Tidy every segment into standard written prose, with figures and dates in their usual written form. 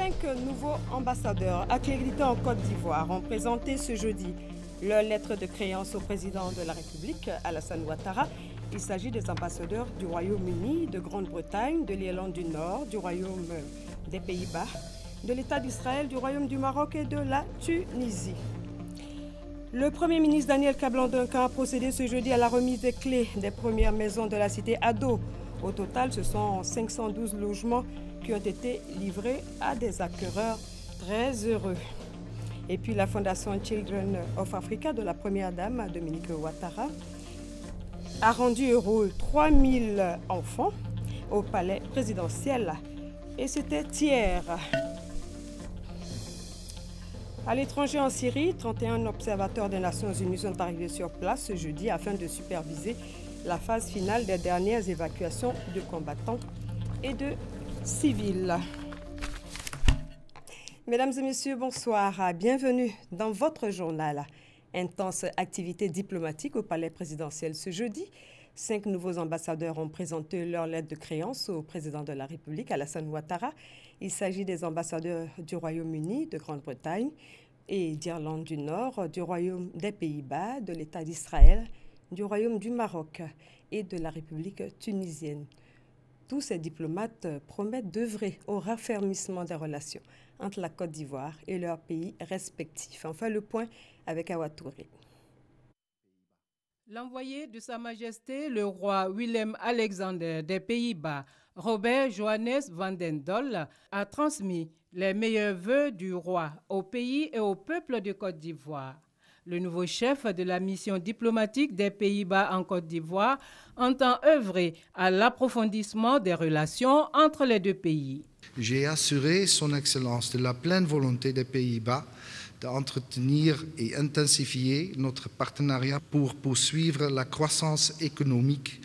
5 nouveaux ambassadeurs accrédités en Côte d'Ivoire ont présenté ce jeudi leur lettre de créance au président de la République, Alassane Ouattara. Il s'agit des ambassadeurs du Royaume-Uni, de Grande-Bretagne, de l'Irlande du Nord, du Royaume des Pays-Bas, de l'État d'Israël, du Royaume du Maroc et de la Tunisie. Le Premier ministre Daniel Kablan-Duncan a procédé ce jeudi à la remise des clés des premières maisons de la cité Ado. Au total, ce sont 512 logements qui ont été livrés à des acquéreurs très heureux. Et puis la Fondation Children of Africa de la première dame, Dominique Ouattara, a rendu heureux 3000 enfants au palais présidentiel. Et c'était hier. À l'étranger en Syrie, 31 observateurs des Nations Unies sont arrivés sur place ce jeudi afin de superviser la phase finale des dernières évacuations de combattants et de civils. Mesdames et messieurs, bonsoir. Bienvenue dans votre journal. Intense activité diplomatique au palais présidentiel ce jeudi. 5 nouveaux ambassadeurs ont présenté leur lettre de créance au président de la République, Alassane Ouattara. Il s'agit des ambassadeurs du Royaume-Uni, de Grande-Bretagne et d'Irlande du Nord, du Royaume des Pays-Bas, de l'État d'Israël, du Royaume du Maroc et de la République tunisienne. Tous ces diplomates promettent d'œuvrer au raffermissement des relations entre la Côte d'Ivoire et leurs pays respectifs. Enfin, le point avec Awa Touré. L'envoyé de Sa Majesté le roi Willem-Alexander des Pays-Bas, Robert Johannes van den Dolle, a transmis les meilleurs vœux du roi au pays et au peuple de Côte d'Ivoire. Le nouveau chef de la mission diplomatique des Pays-Bas en Côte d'Ivoire entend œuvrer à l'approfondissement des relations entre les deux pays. J'ai assuré Son Excellence de la pleine volonté des Pays-Bas d'entretenir et intensifier notre partenariat pour poursuivre la croissance économique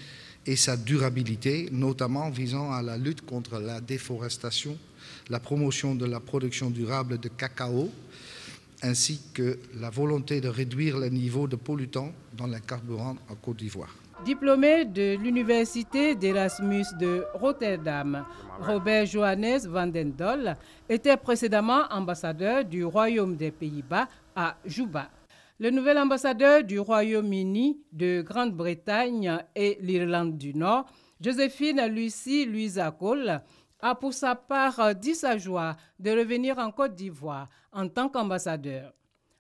et sa durabilité, notamment visant à la lutte contre la déforestation, la promotion de la production durable de cacao, ainsi que la volonté de réduire les niveaux de pollutants dans les carburants en Côte d'Ivoire. Diplômé de l'université d'Erasmus de Rotterdam, Robert Johannes van den Dolle était précédemment ambassadeur du Royaume des Pays-Bas à Juba. Le nouvel ambassadeur du Royaume-Uni, de Grande-Bretagne et l'Irlande du Nord, Joséphine Lucie Louisa Cole, a pour sa part dit sa joie de revenir en Côte d'Ivoire en tant qu'ambassadeur.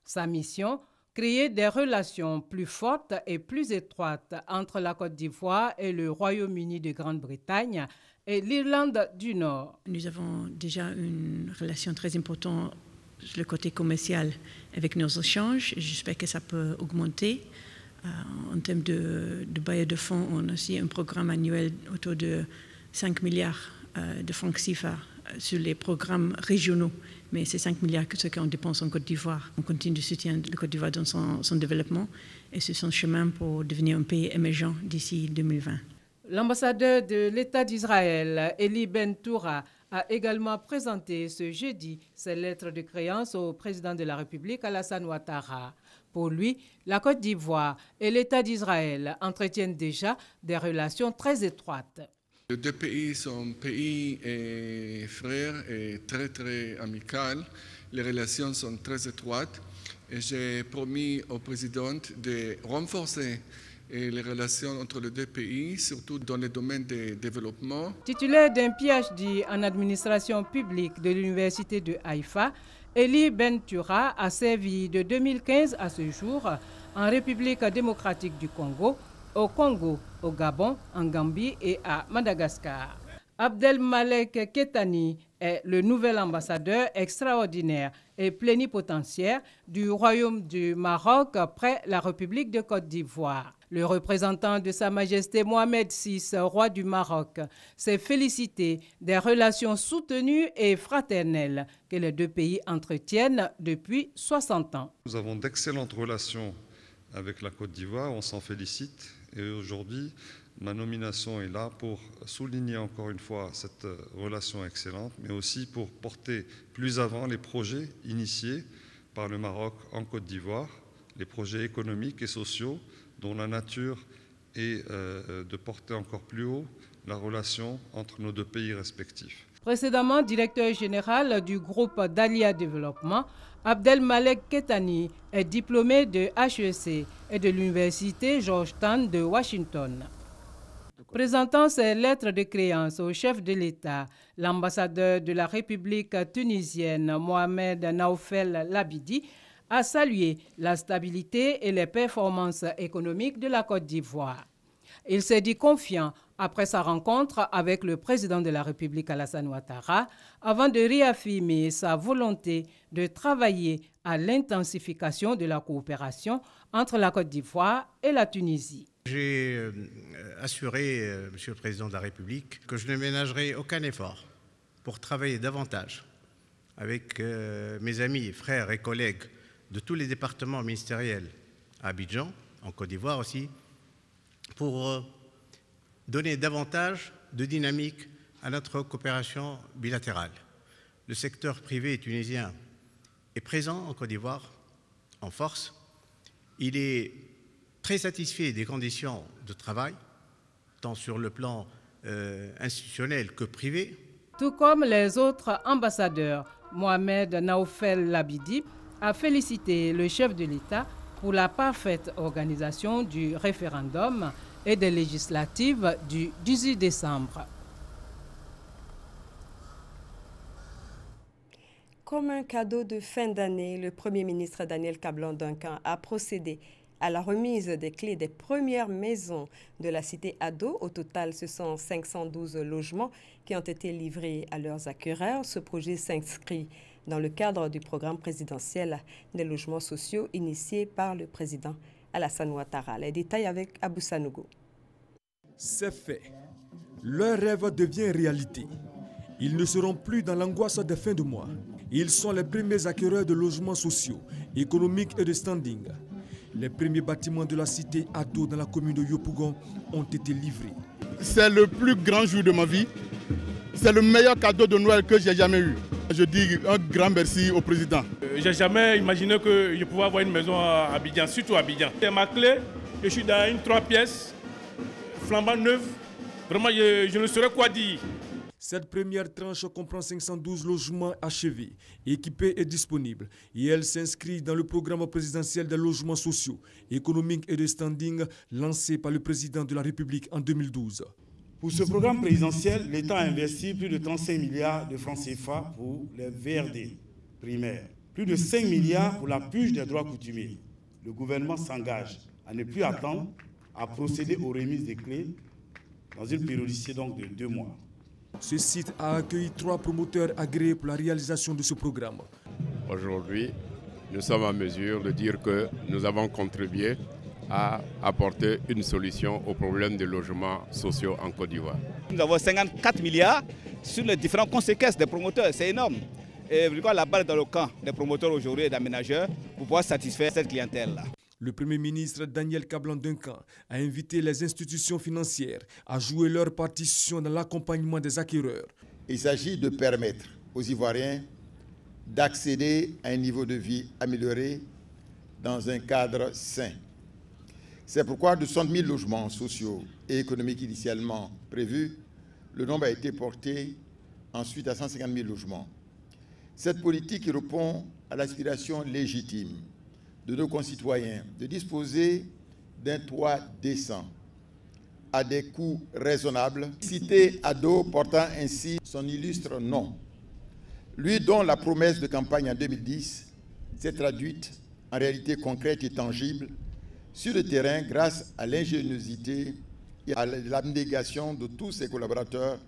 Sa mission, créer des relations plus fortes et plus étroites entre la Côte d'Ivoire et le Royaume-Uni de Grande-Bretagne et l'Irlande du Nord. Nous avons déjà une relation très importante sur le côté commercial avec nos échanges. J'espère que ça peut augmenter. En termes de bailleurs de fonds, on a aussi un programme annuel autour de 5 milliards de francs CFA sur les programmes régionaux. Mais c'est 5 milliards que ce qu'on dépense en Côte d'Ivoire. On continue de soutenir la Côte d'Ivoire dans son développement et c'est son chemin pour devenir un pays émergent d'ici 2020. L'ambassadeur de l'État d'Israël, Eli Ben-Toura, a également présenté ce jeudi ses lettres de créance au président de la République, Alassane Ouattara. Pour lui, la Côte d'Ivoire et l'État d'Israël entretiennent déjà des relations très étroites. Les deux pays sont pays et frères et très amicaux. Les relations sont très étroites et j'ai promis au président de renforcer les relations entre les deux pays, surtout dans le domaine du développement. Titulaire d'un PhD en administration publique de l'université de Haïfa, Eli Ben-Toura a servi de 2015 à ce jour en République démocratique du Congo, au Congo, au Gabon, en Gambie et à Madagascar. Abdelmalek Ketani est le nouvel ambassadeur extraordinaire et plénipotentiaire du Royaume du Maroc près la République de Côte d'Ivoire. Le représentant de Sa Majesté Mohamed VI, roi du Maroc, s'est félicité des relations soutenues et fraternelles que les deux pays entretiennent depuis 60 ans. Nous avons d'excellentes relations avec la Côte d'Ivoire, on s'en félicite. Et aujourd'hui, ma nomination est là pour souligner encore une fois cette relation excellente, mais aussi pour porter plus avant les projets initiés par le Maroc en Côte d'Ivoire, les projets économiques et sociaux dont la nature est de porter encore plus haut la relation entre nos deux pays respectifs. Précédemment directeur général du groupe Dahlia Développement, Abdelmalek Ketani est diplômé de HEC et de l'université Georgetown de Washington. Présentant ses lettres de créance au chef de l'État, l'ambassadeur de la République tunisienne, Mohamed Naoufel Labidi, a salué la stabilité et les performances économiques de la Côte d'Ivoire. Il s'est dit confiant après sa rencontre avec le président de la République Alassane Ouattara avant de réaffirmer sa volonté de travailler à l'intensification de la coopération entre la Côte d'Ivoire et la Tunisie. J'ai assuré, Monsieur le Président de la République, que je ne ménagerai aucun effort pour travailler davantage avec mes amis, frères et collègues de tous les départements ministériels à Abidjan, en Côte d'Ivoire aussi, pour donner davantage de dynamique à notre coopération bilatérale. Le secteur privé tunisien est présent en Côte d'Ivoire en force. Il est très satisfait des conditions de travail, tant sur le plan institutionnel que privé. Tout comme les autres ambassadeurs, Mohamed Naoufel Labidi a félicité le chef de l'État pour la parfaite organisation du référendum et des législatives du 18 décembre. Comme un cadeau de fin d'année, le Premier ministre Daniel Kablan-Duncan a procédé à la remise des clés des premières maisons de la cité Ado. Au total, ce sont 512 logements qui ont été livrés à leurs acquéreurs. Ce projet s'inscrit dans le cadre du programme présidentiel des logements sociaux initié par le président Alassane Ouattara. Les détails avec Abou Sanogo. C'est fait. Leur rêve devient réalité. Ils ne seront plus dans l'angoisse des fins de mois. Ils sont les premiers acquéreurs de logements sociaux, économiques et de standing. Les premiers bâtiments de la cité Ado dans la commune de Yopougon ont été livrés. C'est le plus grand jour de ma vie. C'est le meilleur cadeau de Noël que j'ai jamais eu. Je dis un grand merci au président. J'ai jamais imaginé que je pouvais avoir une maison à Abidjan, surtout à Abidjan. C'est ma clé, je suis dans une 3 pièces, flambant neuve. Vraiment, je ne saurais quoi dire. Cette première tranche comprend 512 logements achevés, équipés et disponibles. Et elle s'inscrit dans le programme présidentiel des logements sociaux, économiques et de standing lancé par le président de la République en 2012. Pour ce programme présidentiel, l'État a investi plus de 35 milliards de francs CFA pour les VRD primaires, plus de 5 milliards pour la purge des droits coutumiers. Le gouvernement s'engage à ne plus attendre, à procéder aux remises des clés dans une périodicité donc de 2 mois. Ce site a accueilli 3 promoteurs agréés pour la réalisation de ce programme. Aujourd'hui, nous sommes en mesure de dire que nous avons contribué à apporter une solution au problème des logements sociaux en Côte d'Ivoire. Nous avons 54 milliards sur les différentes conséquences des promoteurs, c'est énorme. Et la balle dans le camp des promoteurs aujourd'hui et d'aménageurs pour pouvoir satisfaire cette clientèle-là. Le Premier ministre Daniel Kablan-Duncan a invité les institutions financières à jouer leur partition dans l'accompagnement des acquéreurs. Il s'agit de permettre aux Ivoiriens d'accéder à un niveau de vie amélioré dans un cadre sain. C'est pourquoi de 60 000 logements sociaux et économiques initialement prévus, le nombre a été porté ensuite à 150 000 logements. Cette politique répond à l'aspiration légitime de nos concitoyens de disposer d'un toit décent à des coûts raisonnables. Cité Ado portant ainsi son illustre nom. Lui dont la promesse de campagne en 2010 s'est traduite en réalité concrète et tangible sur le terrain grâce à l'ingéniosité et à l'abnégation de tous ses collaborateurs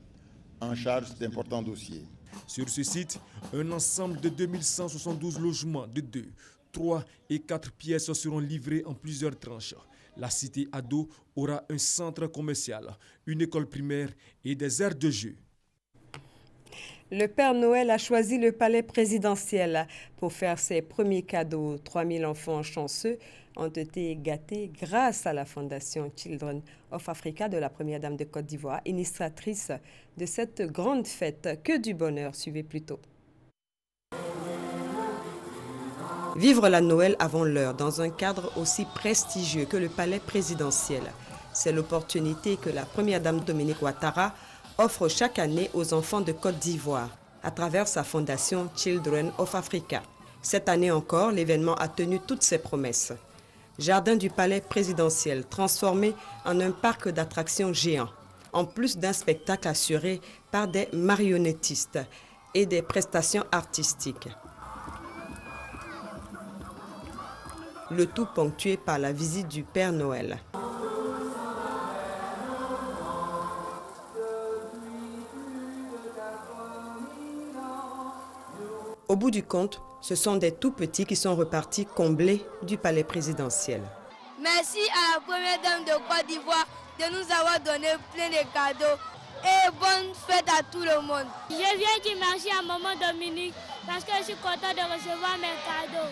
en charge d'importants dossiers. Sur ce site, un ensemble de 2172 logements de 2, 3 et 4 pièces seront livrés en plusieurs tranches. La cité Ado aura un centre commercial, une école primaire et des aires de jeu. Le Père Noël a choisi le palais présidentiel pour faire ses premiers cadeaux. 3000 enfants chanceux ont été gâtés grâce à la fondation Children of Africa de la première dame de Côte d'Ivoire, initiatrice de cette grande fête. Que du bonheur, suivez plutôt. Vivre la Noël avant l'heure dans un cadre aussi prestigieux que le palais présidentiel. C'est l'opportunité que la première dame Dominique Ouattara offre chaque année aux enfants de Côte d'Ivoire à travers sa fondation Children of Africa. Cette année encore, l'événement a tenu toutes ses promesses. Jardin du palais présidentiel transformé en un parc d'attractions géant, en plus d'un spectacle assuré par des marionnettistes et des prestations artistiques. Le tout ponctué par la visite du Père Noël. Au bout du compte, ce sont des tout-petits qui sont repartis comblés du palais présidentiel. Merci à la première dame de Côte d'Ivoire de nous avoir donné plein de cadeaux et bonne fête à tout le monde. Je viens dire merci à maman Dominique parce que je suis content de recevoir mes cadeaux.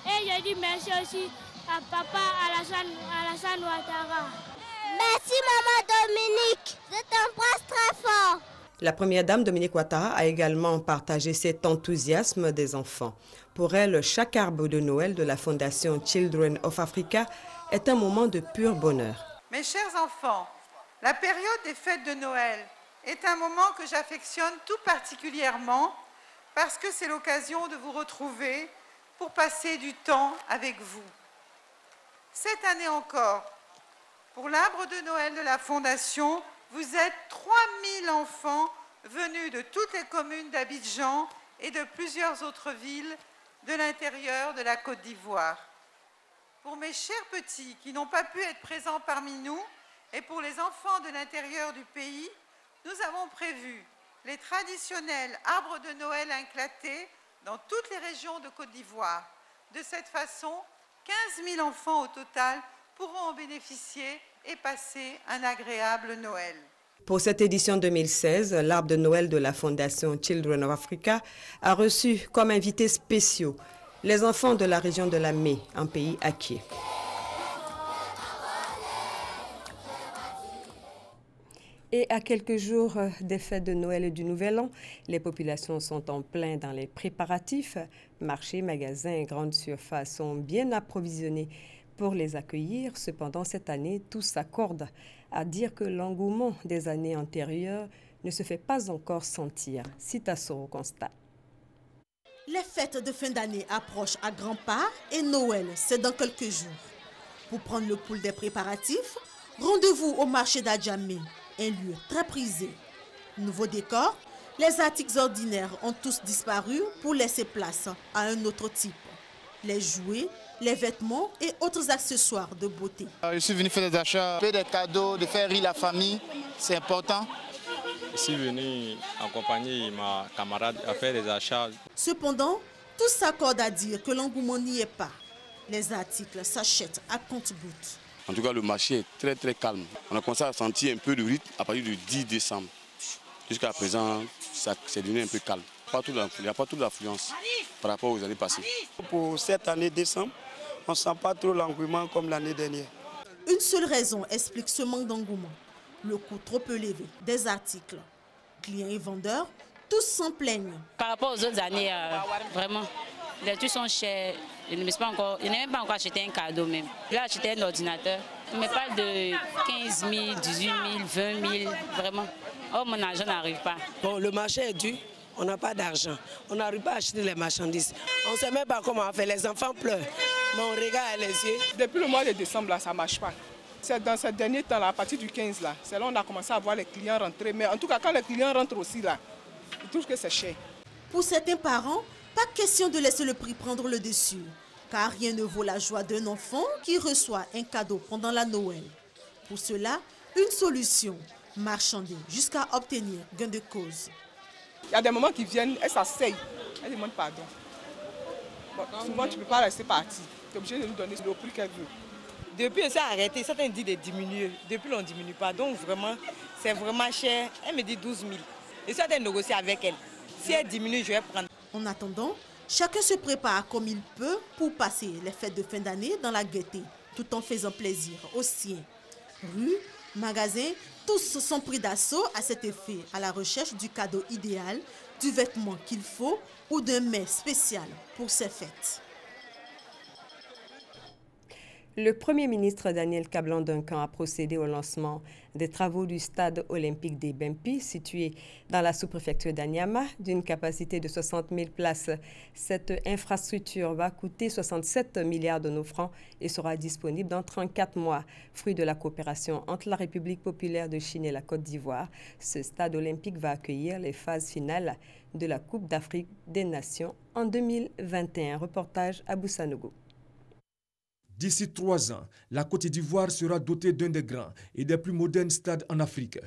Et je dis merci aussi à papa Alassane Ouattara. Merci maman Dominique, je t'embrasse très fort. La première dame Dominique Ouattara a également partagé cet enthousiasme des enfants. Pour elle, chaque arbre de Noël de la fondation Children of Africa est un moment de pur bonheur. Mes chers enfants, la période des fêtes de Noël est un moment que j'affectionne tout particulièrement parce que c'est l'occasion de vous retrouver pour passer du temps avec vous. Cette année encore, pour l'arbre de Noël de la Fondation, vous êtes 3000 enfants venus de toutes les communes d'Abidjan et de plusieurs autres villes de l'intérieur de la Côte d'Ivoire. Pour mes chers petits qui n'ont pas pu être présents parmi nous et pour les enfants de l'intérieur du pays, nous avons prévu les traditionnels arbres de Noël éclatés dans toutes les régions de Côte d'Ivoire. De cette façon, 15 000 enfants au total pourront en bénéficier et passer un agréable Noël. Pour cette édition 2016, l'arbre de Noël de la Fondation Children of Africa a reçu comme invités spéciaux les enfants de la région de la Mé, un pays acquis. Et à quelques jours des fêtes de Noël et du Nouvel An, les populations sont en plein dans les préparatifs. Marchés, magasins et grandes surfaces sont bien approvisionnés pour les accueillir. Cependant, cette année, tous s'accordent à dire que l'engouement des années antérieures ne se fait pas encore sentir. Citasso constat. Les fêtes de fin d'année approchent à grands pas et Noël, c'est dans quelques jours. Pour prendre le pouls des préparatifs, rendez-vous au marché d'Adjamé, un lieu très prisé. Nouveau décor, les articles ordinaires ont tous disparu pour laisser place à un autre type. Les jouets, les vêtements et autres accessoires de beauté. Je suis venu faire des achats, faire des cadeaux, de faire rire la famille, c'est important. Je suis venu accompagner ma camarade à faire des achats. Cependant, tous s'accordent à dire que l'engouement n'y est pas. Les articles s'achètent à compte-gouttes. En tout cas, le marché est très calme. On a commencé à sentir un peu de rythme à partir du 10 décembre. Jusqu'à présent, c'est devenu un peu calme. Il n'y a pas trop d'affluence par rapport aux années passées. Pour cette année décembre, on ne sent pas trop l'engouement comme l'année dernière. Une seule raison explique ce manque d'engouement. Le coût trop élevé des articles. Clients et vendeurs, tous s'en plaignent. Par rapport aux autres années, vraiment, les trucs sont chers. Je n'ai même pas encore acheté un cadeau même. J'ai acheté un ordinateur. On me parle de 15 000, 18 000, 20 000, vraiment. Oh, mon argent n'arrive pas. Bon, le marché est dur. On n'a pas d'argent. On n'arrive pas à acheter les marchandises. On ne sait même pas comment on fait. Les enfants pleurent. Mais on regarde les yeux. Depuis le mois de décembre, là, ça ne marche pas. C'est dans ce dernier temps, là, à partir du 15, là, c'est là qu'on a commencé à voir les clients rentrer. Mais en tout cas, quand les clients rentrent aussi, là, ils trouvent que c'est cher. Pour certains parents, pas question de laisser le prix prendre le dessus. Car rien ne vaut la joie d'un enfant qui reçoit un cadeau pendant la Noël. Pour cela, une solution, marchander jusqu'à obtenir gain de cause. Il y a des moments qui viennent, elles s'asseyent, elles demandent pardon. Bon, souvent, tu ne peux pas rester parti. Tu es obligé de nous donner le prix qu'elle veut. Depuis, ça a arrêté. Certains disent de diminuer. Depuis, on ne diminue pas. Donc, vraiment, c'est vraiment cher. Elle me dit 12 000. Et ça, elle négocie avec elle. Si elle diminue, je vais prendre. En attendant, chacun se prépare comme il peut pour passer les fêtes de fin d'année dans la gaieté, tout en faisant plaisir aux siens. Rues, magasins, tous sont pris d'assaut à cet effet, à la recherche du cadeau idéal, du vêtement qu'il faut ou d'un mets spécial pour ces fêtes. Le Premier ministre Daniel Kablan-Duncan a procédé au lancement des travaux du stade olympique des Bempi, situé dans la sous-préfecture d'Anyama, d'une capacité de 60 000 places. Cette infrastructure va coûter 67 milliards de nos francs et sera disponible dans 34 mois. Fruit de la coopération entre la République populaire de Chine et la Côte d'Ivoire, ce stade olympique va accueillir les phases finales de la Coupe d'Afrique des Nations en 2021. Reportage à Boussanogo. D'ici 3 ans, la Côte d'Ivoire sera dotée d'un des grands et des plus modernes stades en Afrique.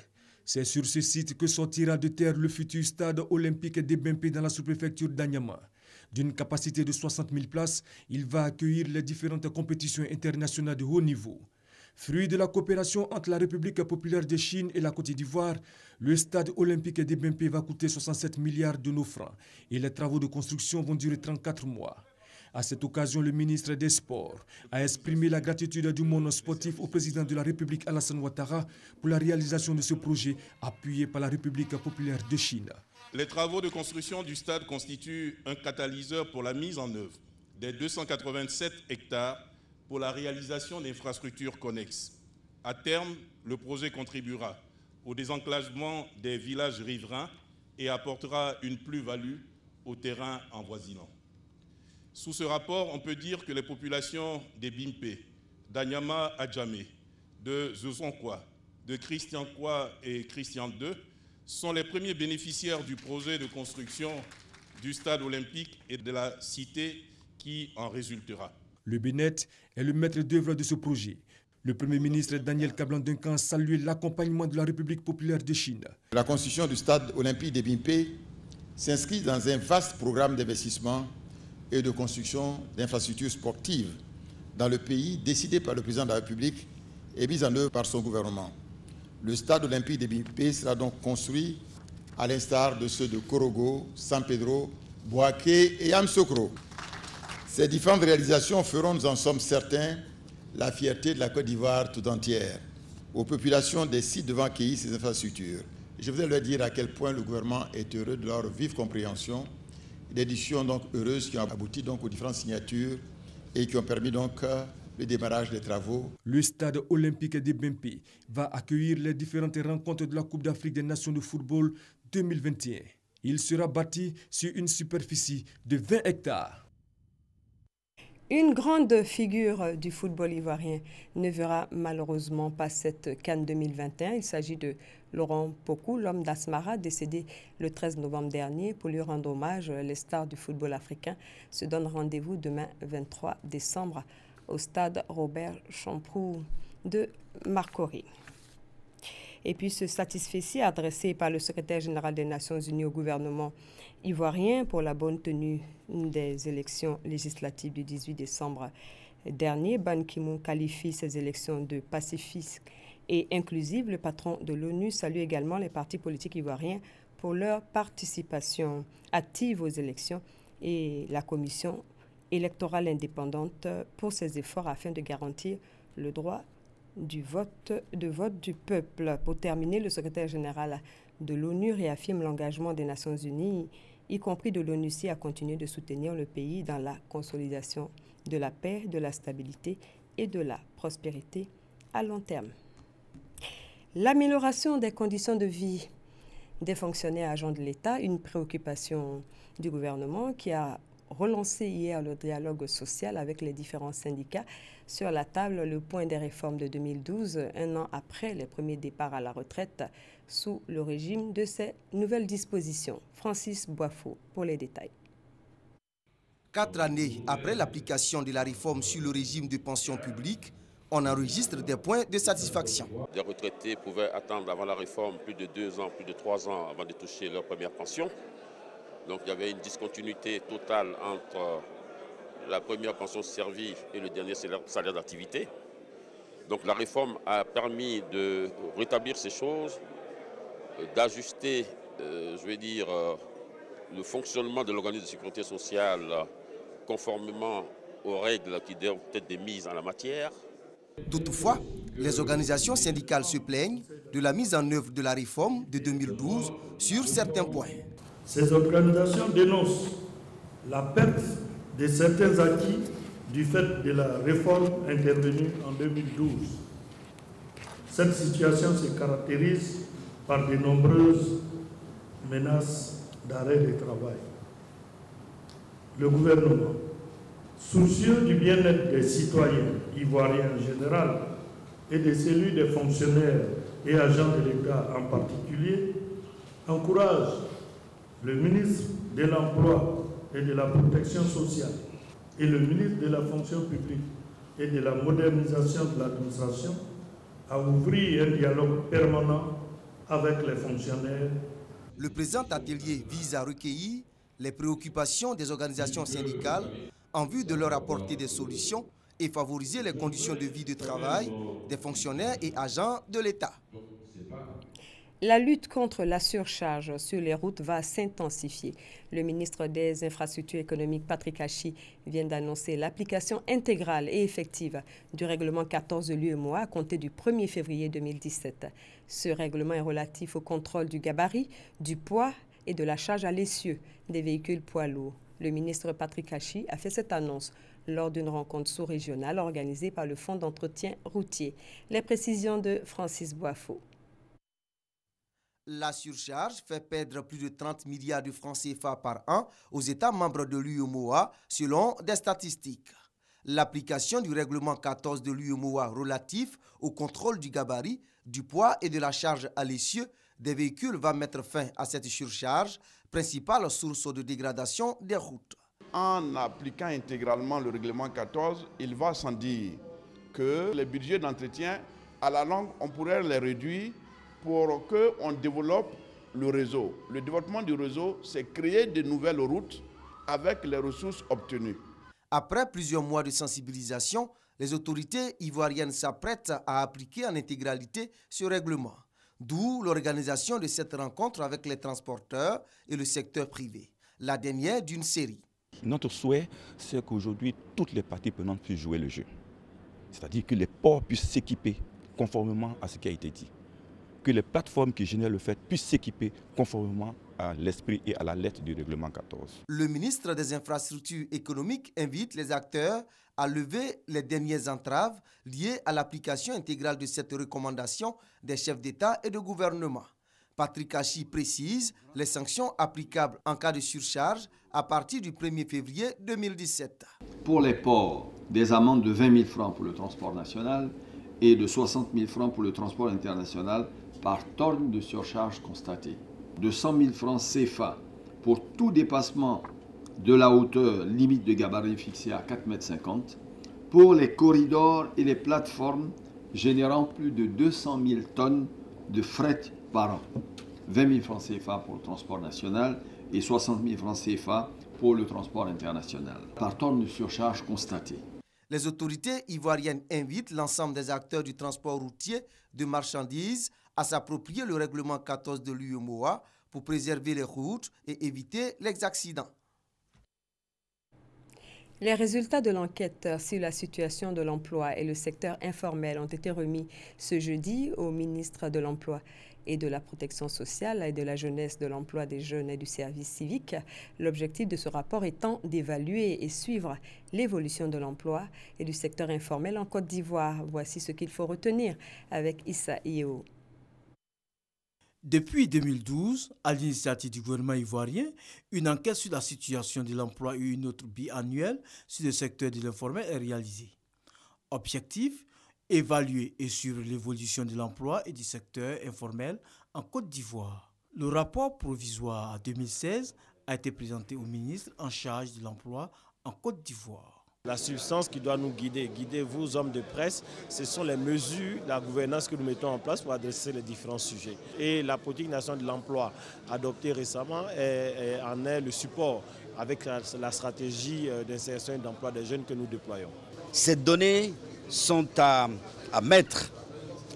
C'est sur ce site que sortira de terre le futur stade olympique des Bempi dans la sous-préfecture d'Anyama. D'une capacité de 60 000 places, il va accueillir les différentes compétitions internationales de haut niveau. Fruit de la coopération entre la République populaire de Chine et la Côte d'Ivoire, le stade olympique des Bempi va coûter 67 milliards de nos francs et les travaux de construction vont durer 34 mois. À cette occasion, le ministre des Sports a exprimé la gratitude du monde sportif au président de la République Alassane Ouattara pour la réalisation de ce projet appuyé par la République populaire de Chine. Les travaux de construction du stade constituent un catalyseur pour la mise en œuvre des 287 hectares pour la réalisation d'infrastructures connexes. À terme, le projet contribuera au désenclavement des villages riverains et apportera une plus-value aux terrains avoisinants. Sous ce rapport, on peut dire que les populations des Bimpe, d'Anyama à Djamé, de Zozonkwa, de Christiankwa et Christian II sont les premiers bénéficiaires du projet de construction du stade olympique et de la cité qui en résultera. Le Bénin est le maître d'œuvre de ce projet. Le Premier ministre Daniel Kablan-Duncan a salué l'accompagnement de la République populaire de Chine. La construction du stade olympique des Bimpe s'inscrit dans un vaste programme d'investissement et de construction d'infrastructures sportives dans le pays, décidé par le président de la République et mis en œuvre par son gouvernement. Le stade olympique des Bimpe sera donc construit à l'instar de ceux de Korogo, San Pedro, Boaké et Amsokro. Ces différentes réalisations feront, nous en sommes certains, la fierté de la Côte d'Ivoire tout entière, aux populations des sites devant accueillir ces infrastructures. Je voudrais leur dire à quel point le gouvernement est heureux de leur vive compréhension, des discussions donc heureuses qui ont abouti donc aux différentes signatures et qui ont permis donc le démarrage des travaux. Le stade olympique des Bempi va accueillir les différentes rencontres de la Coupe d'Afrique des Nations de football 2021. Il sera bâti sur une superficie de 20 hectares. Une grande figure du football ivoirien ne verra malheureusement pas cette CAN 2021. Il s'agit de Laurent Pokou, l'homme d'Asmara, décédé le 13 novembre dernier. Pour lui rendre hommage, les stars du football africain se donnent rendez-vous demain 23 décembre au stade Robert Champrou de Marcory. Et puis ce satisfecit adressé par le secrétaire général des Nations Unies au gouvernement ivoirien pour la bonne tenue des élections législatives du 18 décembre dernier. Ban Ki-moon qualifie ces élections de pacifiques et inclusives. Le patron de l'ONU salue également les partis politiques ivoiriens pour leur participation active aux élections et la commission électorale indépendante pour ses efforts afin de garantir le droit de vote du peuple. Pour terminer, le secrétaire général de l'ONU réaffirme l'engagement des Nations Unies, y compris de l'ONUCI, à continuer de soutenir le pays dans la consolidation de la paix, de la stabilité et de la prospérité à long terme. L'amélioration des conditions de vie des fonctionnaires agents de l'État, une préoccupation du gouvernement qui a relancé hier le dialogue social avec les différents syndicats. Sur la table, le point des réformes de 2012, un an après les premiers départs à la retraite sous le régime de ces nouvelles dispositions. Francis Boifo pour les détails. 4 années après l'application de la réforme sur le régime de pension publique, on enregistre des points de satisfaction. Les retraités pouvaient attendre avant la réforme plus de 2 ans, plus de 3 ans avant de toucher leur première pension. Donc il y avait une discontinuité totale entre la première pension servie et le dernier salaire d'activité. Donc la réforme a permis de rétablir ces choses, d'ajuster, le fonctionnement de l'organisme de sécurité sociale conformément aux règles qui doivent être mises en la matière. Toutefois, les organisations syndicales se plaignent de la mise en œuvre de la réforme de 2012 sur certains points. Ces organisations dénoncent la perte de certains acquis du fait de la réforme intervenue en 2012. Cette situation se caractérise par de nombreuses menaces d'arrêt de travail. Le gouvernement, soucieux du bien-être des citoyens ivoiriens en général et de celui des fonctionnaires et agents de l'État en particulier, encourage le ministre de l'Emploi et de la Protection sociale et le ministre de la Fonction publique et de la modernisation de l'administration à ouvrir un dialogue permanent avec les fonctionnaires. Le présent atelier vise à recueillir les préoccupations des organisations syndicales en vue de leur apporter des solutions et favoriser les conditions de vie et de travail des fonctionnaires et agents de l'État. La lutte contre la surcharge sur les routes va s'intensifier. Le ministre des Infrastructures économiques, Patrick Hachi, vient d'annoncer l'application intégrale et effective du règlement 14 de l'UEMOA à compter du 1er février 2017. Ce règlement est relatif au contrôle du gabarit, du poids et de la charge à l'essieu des véhicules poids lourds. Le ministre Patrick Hachi a fait cette annonce lors d'une rencontre sous-régionale organisée par le Fonds d'entretien routier. Les précisions de Francis Boifo. La surcharge fait perdre plus de 30 milliards de francs CFA par an aux États membres de l'UEMOA, selon des statistiques. L'application du règlement 14 de l'UEMOA relatif au contrôle du gabarit, du poids et de la charge à l'essieu des véhicules va mettre fin à cette surcharge, principale source de dégradation des routes. En appliquant intégralement le règlement 14, il va sans dire que les budgets d'entretien, à la longue, on pourrait les réduire pour qu'on développe le réseau. Le développement du réseau, c'est créer de nouvelles routes avec les ressources obtenues. Après plusieurs mois de sensibilisation, les autorités ivoiriennes s'apprêtent à appliquer en intégralité ce règlement. D'où l'organisation de cette rencontre avec les transporteurs et le secteur privé, la dernière d'une série. Notre souhait, c'est qu'aujourd'hui, toutes les parties prenantes puissent jouer le jeu. C'est-à-dire que les ports puissent s'équiper conformément à ce qui a été dit. Que les plateformes qui génèrent le fret puissent s'équiper conformément à l'esprit et à la lettre du règlement 14. Le ministre des Infrastructures économiques invite les acteurs à lever les dernières entraves liées à l'application intégrale de cette recommandation des chefs d'État et de gouvernement. Patrick Hachi précise les sanctions applicables en cas de surcharge à partir du 1er février 2017. Pour les ports, des amendes de 20 000 francs pour le transport national et de 60 000 francs pour le transport international par tonne de surcharge constatée. De 100 000 francs CFA pour tout dépassement de la hauteur limite de gabarit fixée à 4,50 m pour les corridors et les plateformes générant plus de 200 000 tonnes de fret par an. 20 000 francs CFA pour le transport national et 60 000 francs CFA pour le transport international, par tonne de surcharge constatée. Les autorités ivoiriennes invitent l'ensemble des acteurs du transport routier de marchandises à s'approprier le règlement 14 de l'UEMOA pour préserver les routes et éviter les accidents. Les résultats de l'enquête sur la situation de l'emploi et le secteur informel ont été remis ce jeudi au ministre de l'Emploi et de la Protection sociale et de la jeunesse, de l'emploi des jeunes et du service civique. L'objectif de ce rapport étant d'évaluer et suivre l'évolution de l'emploi et du secteur informel en Côte d'Ivoire. Voici ce qu'il faut retenir avec Issa Ieo. Depuis 2012, à l'initiative du gouvernement ivoirien, une enquête sur la situation de l'emploi et une autre biannuelle sur le secteur de l'informel est réalisée. Objectif, évaluer et suivre l'évolution de l'emploi et du secteur informel en Côte d'Ivoire. Le rapport provisoire 2016 a été présenté au ministre en charge de l'emploi en Côte d'Ivoire. La substance qui doit nous guider, vous hommes de presse, ce sont les mesures, la gouvernance que nous mettons en place pour adresser les différents sujets. Et la politique nationale de l'emploi adoptée récemment en est le support avec la stratégie d'insertion et d'emploi des jeunes que nous déployons. Ces données sont à mettre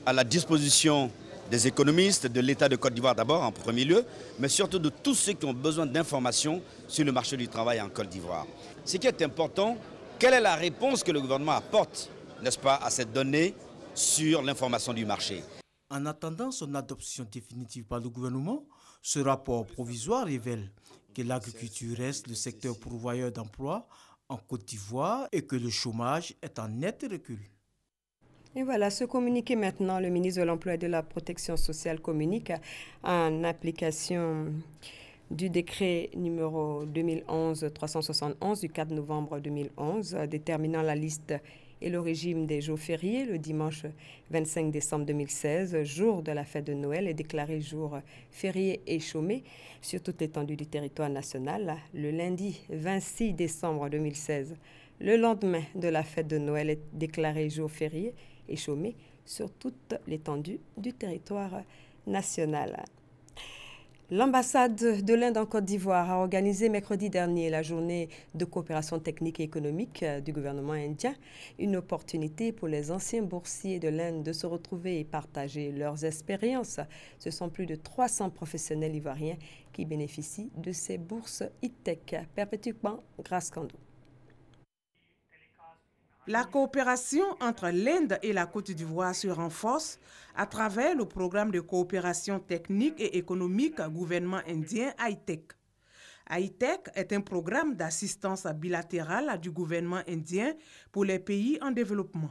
à la disposition des économistes, de l'État de Côte d'Ivoire d'abord en premier lieu, mais surtout de tous ceux qui ont besoin d'informations sur le marché du travail en Côte d'Ivoire. Ce qui est important, quelle est la réponse que le gouvernement apporte, n'est-ce pas, à cette donnée sur l'information du marché? En attendant son adoption définitive par le gouvernement, ce rapport provisoire révèle que l'agriculture reste le secteur pourvoyeur d'emplois en Côte d'Ivoire et que le chômage est en net recul. Et voilà, ce communiqué maintenant, le ministre de l'Emploi et de la Protection sociale communique en application du décret numéro 2011-371 du 4 novembre 2011 déterminant la liste et le régime des jours fériés. Le dimanche 25 décembre 2016, jour de la fête de Noël, est déclaré jour férié et chômé sur toute l'étendue du territoire national. Le lundi 26 décembre 2016, le lendemain de la fête de Noël, est déclaré jour férié et chômé sur toute l'étendue du territoire national. L'ambassade de l'Inde en Côte d'Ivoire a organisé mercredi dernier la journée de coopération technique et économique du gouvernement indien, une opportunité pour les anciens boursiers de l'Inde de se retrouver et partager leurs expériences. Ce sont plus de 300 professionnels ivoiriens qui bénéficient de ces bourses e-tech, perpétuellement grâce Kando. La coopération entre l'Inde et la Côte d'Ivoire se renforce à travers le programme de coopération technique et économique gouvernement indien ITEC. ITEC est un programme d'assistance bilatérale du gouvernement indien pour les pays en développement.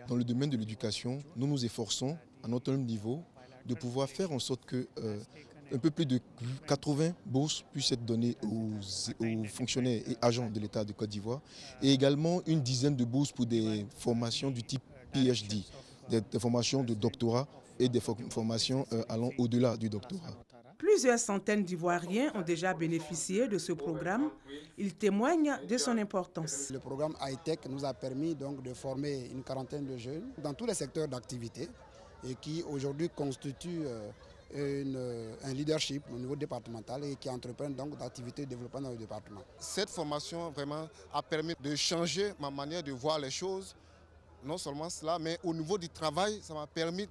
Dans le domaine de l'éducation, nous nous efforçons à notre niveau de pouvoir faire en sorte que un peu plus de 80 bourses puissent être données aux fonctionnaires et agents de l'État de Côte d'Ivoire et également une dizaine de bourses pour des formations du type PhD, des formations de doctorat et des formations allant au-delà du doctorat. Plusieurs centaines d'Ivoiriens ont déjà bénéficié de ce programme. Ils témoignent de son importance. Le programme ITEC nous a permis donc de former une quarantaine de jeunes dans tous les secteurs d'activité et qui aujourd'hui constituent un leadership au niveau départemental et qui entreprennent donc d'activités de développement dans le département. Cette formation vraiment a permis de changer ma manière de voir les choses. Non seulement cela, mais au niveau du travail, ça m'a permis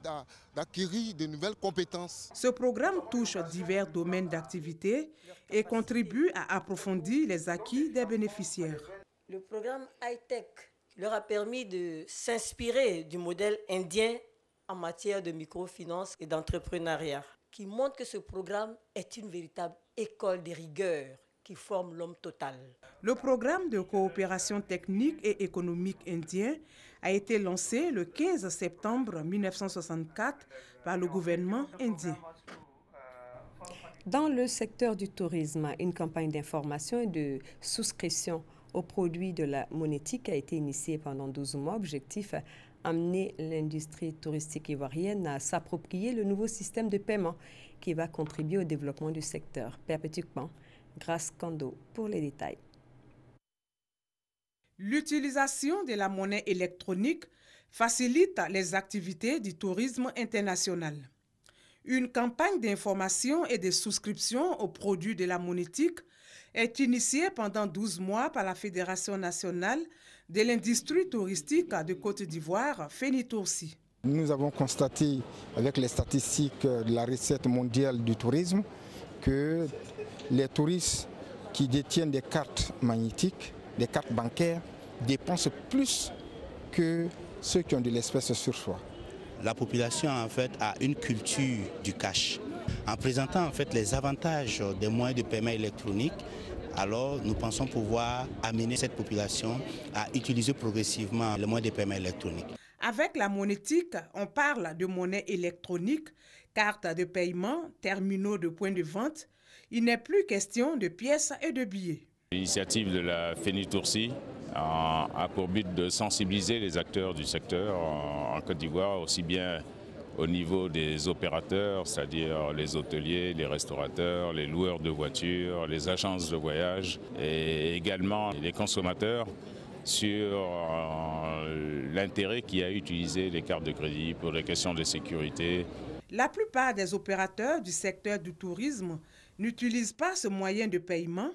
d'acquérir de nouvelles compétences. Ce programme touche divers domaines d'activité et contribue à approfondir les acquis des bénéficiaires. Le programme ITEC leur a permis de s'inspirer du modèle indien en matière de microfinance et d'entrepreneuriat, qui montre que ce programme est une véritable école de rigueur qui forme l'homme total. Le programme de coopération technique et économique indien a été lancé le 15 septembre 1964 par le gouvernement indien. Dans le secteur du tourisme, une campagne d'information et de souscription aux produits de la monétique a été initiée pendant 12 mois. Objectif, amener l'industrie touristique ivoirienne à s'approprier le nouveau système de paiement qui va contribuer au développement du secteur perpétuellement. Grâce Kando pour les détails. L'utilisation de la monnaie électronique facilite les activités du tourisme international. Une campagne d'information et de souscription aux produits de la monétique est initiée pendant 12 mois par la Fédération nationale de l'industrie touristique de Côte d'Ivoire, FENITOURSI. Nous avons constaté avec les statistiques de la recette mondiale du tourisme que les touristes qui détiennent des cartes magnétiques, des cartes bancaires, dépensent plus que ceux qui ont de l'espèce sur soi. La population en fait a une culture du cash. En présentant en fait les avantages des moyens de paiement électronique, alors nous pensons pouvoir amener cette population à utiliser progressivement les moyens de paiement électronique. Avec la monétique, on parle de monnaie électronique, cartes de paiement, terminaux de points de vente. Il n'est plus question de pièces et de billets. L'initiative de la FENITOURSI a pour but de sensibiliser les acteurs du secteur en Côte d'Ivoire, aussi bien au niveau des opérateurs, c'est-à-dire les hôteliers, les restaurateurs, les loueurs de voitures, les agences de voyage et également les consommateurs sur l'intérêt qu'il y a à utiliser les cartes de crédit pour les questions de sécurité. La plupart des opérateurs du secteur du tourisme n'utilisent pas ce moyen de paiement.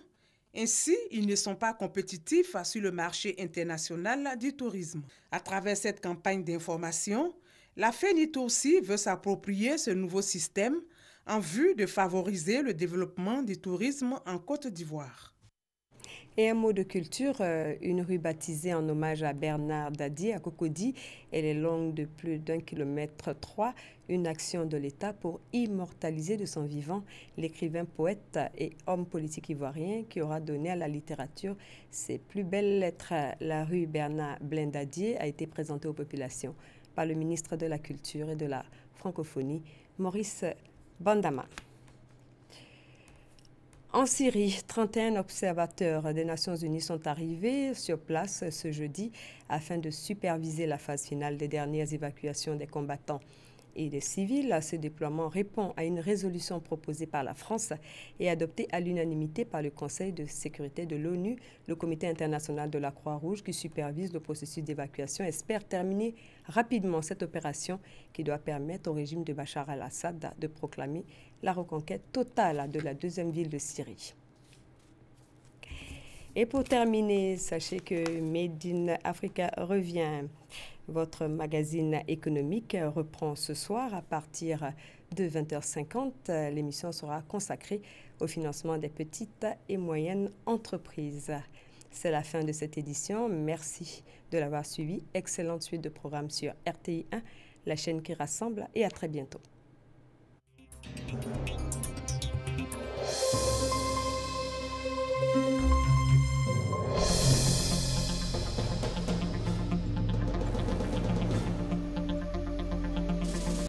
Ainsi, ils ne sont pas compétitifs sur le marché international du tourisme. À travers cette campagne d'information, la FENITOURSI veut s'approprier ce nouveau système en vue de favoriser le développement du tourisme en Côte d'Ivoire. Et un mot de culture, une rue baptisée en hommage à Bernard Dadier à Cocody. Elle est longue de plus d'1,3 km, une action de l'État pour immortaliser de son vivant l'écrivain, poète et homme politique ivoirien qui aura donné à la littérature ses plus belles lettres. La rue Bernard Dadier a été présentée aux populations par le ministre de la Culture et de la Francophonie, Maurice Bandama. En Syrie, 31 observateurs des Nations Unies sont arrivés sur place ce jeudi afin de superviser la phase finale des dernières évacuations des combattants et des civils. Ce déploiement répond à une résolution proposée par la France et adoptée à l'unanimité par le Conseil de sécurité de l'ONU. Le Comité international de la Croix-Rouge qui supervise le processus d'évacuation espère terminer rapidement cette opération qui doit permettre au régime de Bachar al-Assad de proclamer la reconquête totale de la deuxième ville de Syrie. Et pour terminer, sachez que Made in Africa revient. Votre magazine économique reprend ce soir à partir de 20h50. L'émission sera consacrée au financement des petites et moyennes entreprises. C'est la fin de cette édition. Merci de l'avoir suivi. Excellente suite de programmes sur RTI 1, la chaîne qui rassemble, et à très bientôt.